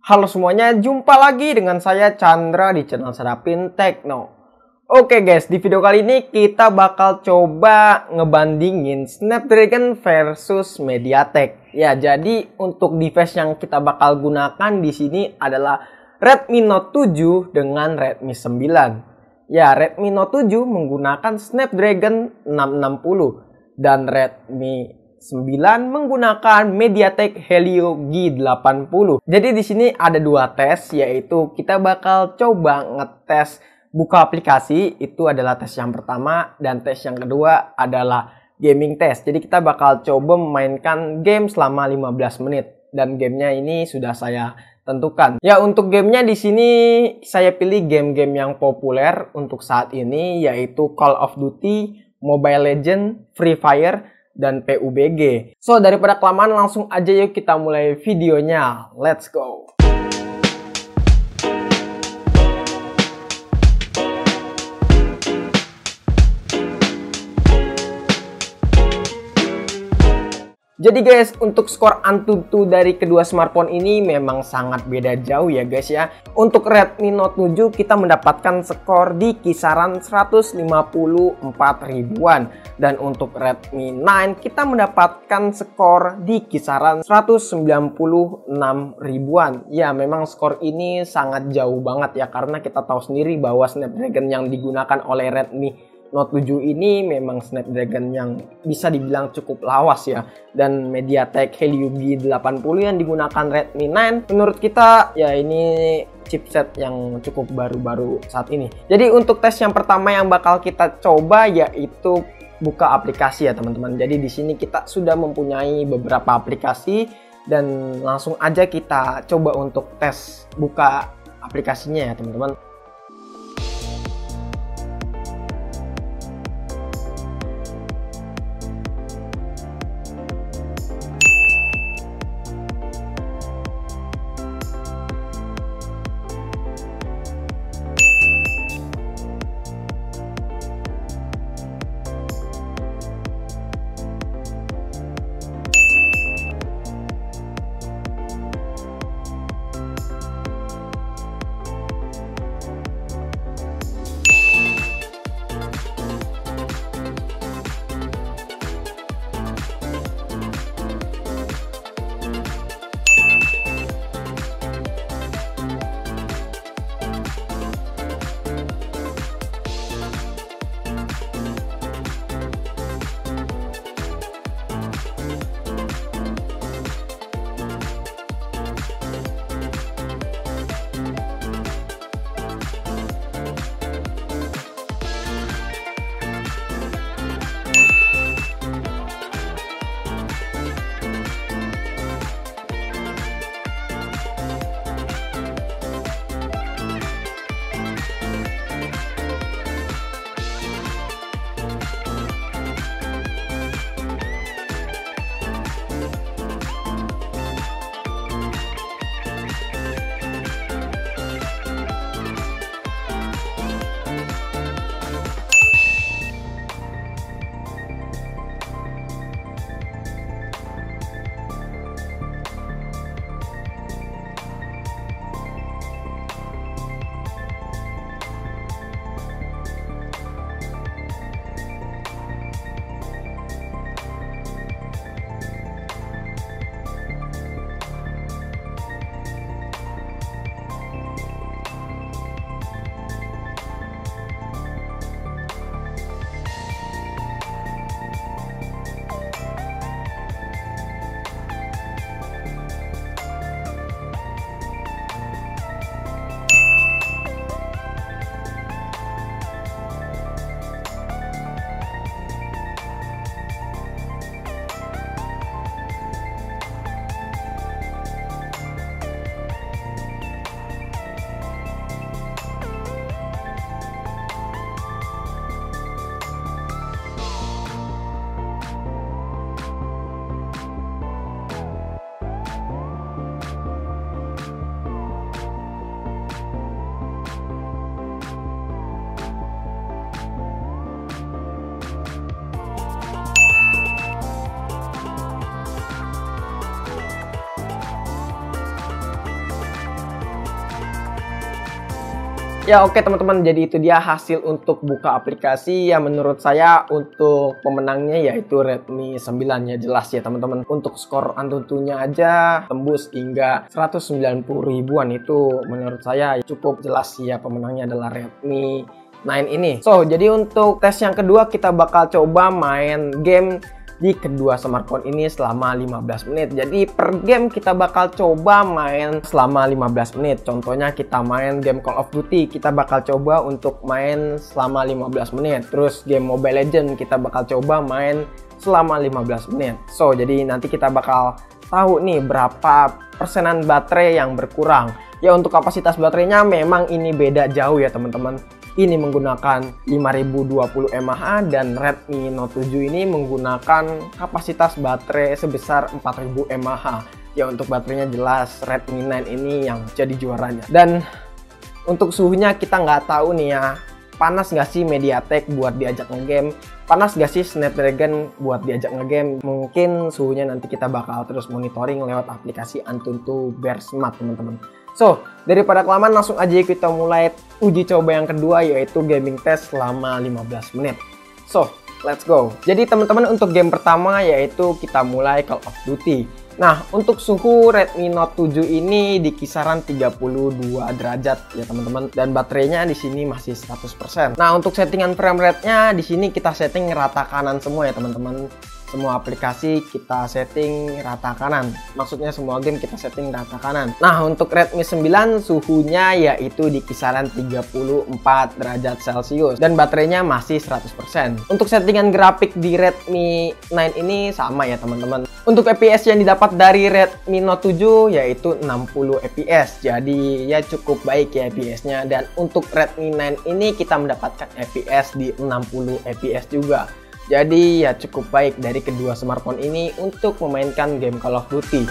Halo semuanya, jumpa lagi dengan saya Chandra di channel Serapin Tekno. Oke guys, di video kali ini kita bakal coba ngebandingin Snapdragon versus MediaTek. Ya, jadi untuk device yang kita bakal gunakan di sini adalah Redmi Note 7 dengan Redmi 9. Ya, Redmi Note 7 menggunakan Snapdragon 660 dan Redmi 9 menggunakan MediaTek Helio G80. Jadi di sini ada dua tes, yaitu kita bakal coba ngetes buka aplikasi, itu adalah tes yang pertama, dan tes yang kedua adalah gaming test. Jadi kita bakal coba memainkan game selama 15 menit dan gamenya ini sudah saya tentukan. Ya, untuk gamenya di sini saya pilih game-game yang populer untuk saat ini, yaitu Call of Duty, Mobile Legends, Free Fire, dan PUBG. So, daripada kelamaan langsung aja yuk kita mulai videonya. Let's go! Jadi guys, untuk skor Antutu dari kedua smartphone ini memang sangat beda jauh ya guys ya. Untuk Redmi Note 7 kita mendapatkan skor di kisaran 154 ribuan. Dan untuk Redmi 9 kita mendapatkan skor di kisaran 196 ribuan. Ya, memang skor ini sangat jauh banget ya, karena kita tahu sendiri bahwa Snapdragon yang digunakan oleh Redmi Note 7 ini memang Snapdragon yang bisa dibilang cukup lawas ya. Dan MediaTek Helio G80 yang digunakan Redmi 9 menurut kita ya ini chipset yang cukup baru-baru saat ini. Jadi untuk tes yang pertama yang bakal kita coba yaitu buka aplikasi ya teman-teman. Jadi di sini kita sudah mempunyai beberapa aplikasi dan langsung aja kita coba untuk tes buka aplikasinya ya teman-teman. Ya oke teman-teman, jadi itu dia hasil untuk buka aplikasi. Ya menurut saya untuk pemenangnya yaitu Redmi 9 ya, jelas ya teman-teman. Untuk skor Antutunya aja tembus hingga 190 ribuan, itu menurut saya cukup jelas ya pemenangnya adalah Redmi 9 ini. So, jadi untuk tes yang kedua kita bakal coba main game di kedua smartphone ini selama 15 menit. Jadi per game kita bakal coba main selama 15 menit. Contohnya kita main game Call of Duty, kita bakal coba untuk main selama 15 menit. Terus game Mobile Legends kita bakal coba main selama 15 menit. So, jadi nanti kita bakal tahu nih berapa persenan baterai yang berkurang. Ya untuk kapasitas baterainya memang ini beda jauh ya teman-teman. Ini menggunakan 5020 mAh dan Redmi Note 7 ini menggunakan kapasitas baterai sebesar 4000 mAh. Ya untuk baterainya jelas Redmi 9 ini yang jadi juaranya. Dan untuk suhunya kita nggak tahu nih ya, panas nggak sih MediaTek buat diajak ngegame, panas nggak sih Snapdragon buat diajak ngegame. Mungkin suhunya nanti kita bakal terus monitoring lewat aplikasi Antutu Bear Smart teman-teman. So, daripada kelamaan langsung aja kita mulai uji coba yang kedua, yaitu gaming test selama 15 menit. So, let's go. Jadi teman-teman untuk game pertama yaitu kita mulai Call of Duty. Nah, untuk suhu Redmi Note 7 ini di kisaran 32 derajat ya teman-teman, dan baterainya di sini masih 100%. Nah, untuk settingan frame rate-nya di sini kita setting rata kanan semua ya teman-teman. Semua aplikasi kita setting rata kanan. Maksudnya semua game kita setting rata kanan. Nah, untuk Redmi 9 suhunya yaitu di kisaran 34 derajat Celcius dan baterainya masih 100%. Untuk settingan grafik di Redmi 9 ini sama ya teman-teman. Untuk FPS yang didapat dari Redmi Note 7 yaitu 60 FPS. Jadi ya cukup baik ya FPS-nya, dan untuk Redmi 9 ini kita mendapatkan FPS di 60 FPS juga. Jadi ya cukup baik dari kedua smartphone ini untuk memainkan game Call of Duty.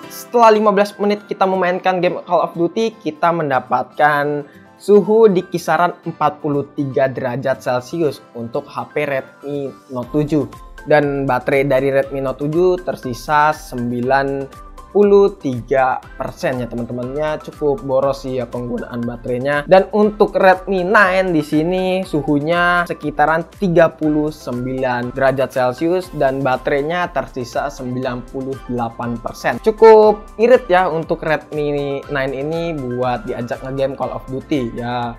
Setelah 15 menit kita memainkan game Call of Duty, kita mendapatkan suhu di kisaran 43 derajat Celcius untuk HP Redmi Note 7. Dan baterai dari Redmi Note 7 tersisa 93% ya teman-temannya, cukup boros sih ya penggunaan baterainya. Dan untuk Redmi 9 di sini suhunya sekitaran 39 derajat Celcius dan baterainya tersisa 98%. Cukup irit ya untuk Redmi 9 ini buat diajak ngegame Call of Duty ya,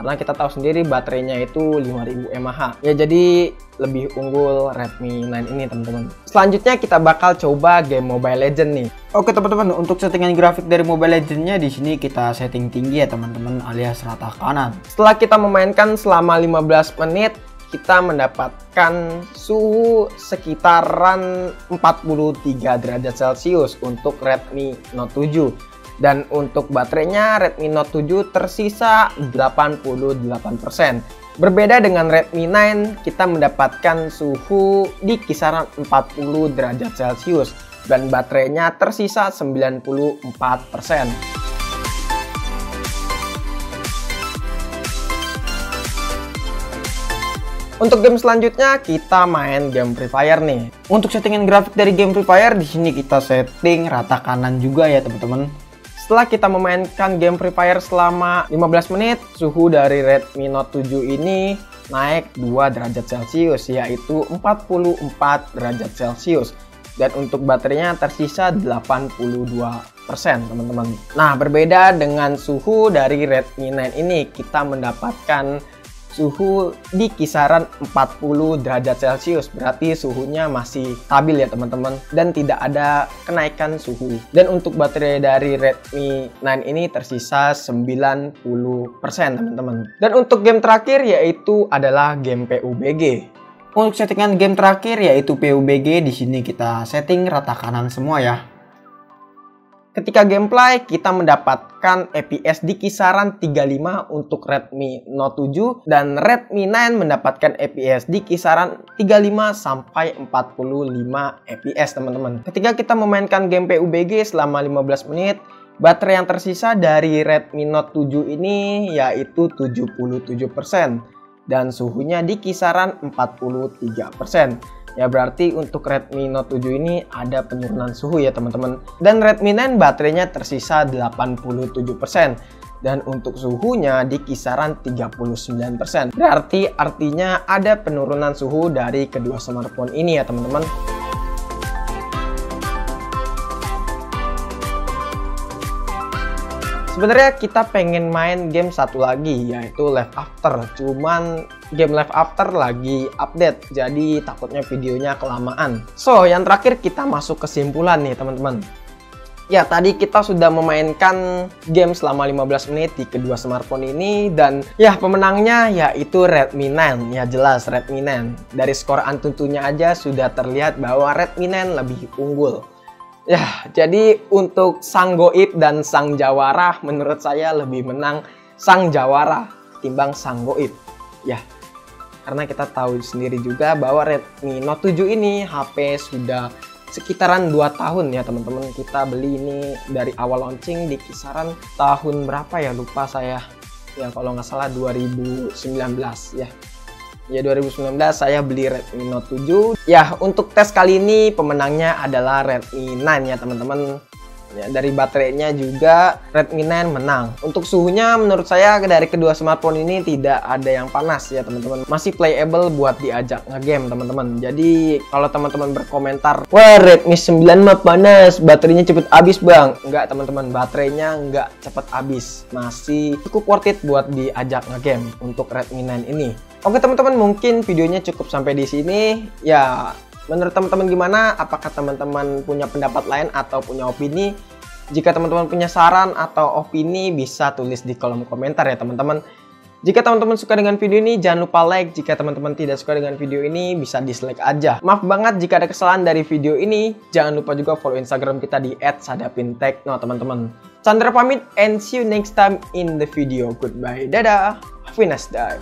karena kita tahu sendiri baterainya itu 5000 mAh. Ya jadi lebih unggul Redmi 9 ini teman-teman. Selanjutnya kita bakal coba game Mobile Legends nih. Oke teman-teman, untuk settingan grafik dari Mobile Legends-nya di sini kita setting tinggi ya teman-teman, alias rata kanan. Setelah kita memainkan selama 15 menit, kita mendapatkan suhu sekitaran 43 derajat Celcius untuk Redmi Note 7. Dan untuk baterainya Redmi Note 7 tersisa 88%. Berbeda dengan Redmi 9, kita mendapatkan suhu di kisaran 40 derajat Celcius dan baterainya tersisa 94%. Untuk game selanjutnya kita main game Free Fire nih. Untuk settingan grafik dari game Free Fire di sini kita setting rata kanan juga ya teman-teman. Setelah kita memainkan game Free Fire selama 15 menit, suhu dari Redmi Note 7 ini naik 2 derajat Celcius, yaitu 44 derajat Celcius. Dan untuk baterainya tersisa 82% teman-teman. Nah, berbeda dengan suhu dari Redmi 9 ini, kita mendapatkan suhu di kisaran 40 derajat Celcius, berarti suhunya masih stabil ya teman-teman, dan tidak ada kenaikan suhu. Dan untuk baterai dari Redmi 9 ini tersisa 90% teman-teman. Dan untuk game terakhir yaitu adalah game PUBG. Untuk settingan game terakhir yaitu PUBG, di sini kita setting rata kanan semua ya. Ketika gameplay kita mendapatkan FPS di kisaran 35 untuk Redmi Note 7 dan Redmi 9 mendapatkan FPS di kisaran 35 sampai 45 FPS teman-teman. Ketika kita memainkan game PUBG selama 15 menit, baterai yang tersisa dari Redmi Note 7 ini yaitu 77% dan suhunya di kisaran 43%. Ya berarti untuk Redmi Note 7 ini ada penurunan suhu ya teman-teman. Dan Redmi 9 baterainya tersisa 87%. Dan untuk suhunya di kisaran 39%. Berarti artinya ada penurunan suhu dari kedua smartphone ini ya teman-teman. Sebenarnya kita pengen main game satu lagi, yaitu Live After. Cuman game Live After lagi update, jadi takutnya videonya kelamaan. So, yang terakhir kita masuk kesimpulan nih teman-teman. Ya, tadi kita sudah memainkan game selama 15 menit di kedua smartphone ini. Dan ya, pemenangnya yaitu Redmi 9. Ya jelas Redmi 9. Dari skor Antutunya aja sudah terlihat bahwa Redmi 9 lebih unggul. Ya, jadi untuk sang goib dan sang jawara, menurut saya lebih menang sang jawara ketimbang sang goib. Ya, karena kita tahu sendiri juga bahwa Redmi Note 7 ini HP sudah sekitaran 2 tahun ya teman-teman. Kita beli ini dari awal launching di kisaran tahun berapa ya, lupa saya. Ya kalau nggak salah 2019 ya. Ya 2019 saya beli Redmi Note 7. Ya untuk tes kali ini pemenangnya adalah Redmi 9 ya teman-teman. Ya, dari baterainya juga Redmi 9 menang. Untuk suhunya menurut saya dari kedua smartphone ini tidak ada yang panas ya teman-teman. Masih playable buat diajak ngegame teman-teman. Jadi kalau teman-teman berkomentar, wah Redmi 9 mah panas, baterainya cepet habis bang. Enggak teman-teman, baterainya enggak cepet habis. Masih cukup worth it buat diajak ngegame untuk Redmi 9 ini. Oke teman-teman, mungkin videonya cukup sampai di sini. Ya, menurut teman-teman gimana? Apakah teman-teman punya pendapat lain atau punya opini? Jika teman-teman punya saran atau opini, bisa tulis di kolom komentar ya teman-teman. Jika teman-teman suka dengan video ini, jangan lupa like. Jika teman-teman tidak suka dengan video ini, bisa dislike aja. Maaf banget jika ada kesalahan dari video ini. Jangan lupa juga follow Instagram kita di @sadapintekno teman-teman. Chandra pamit and see you next time in the video. Goodbye. Dadah. Have a nice day.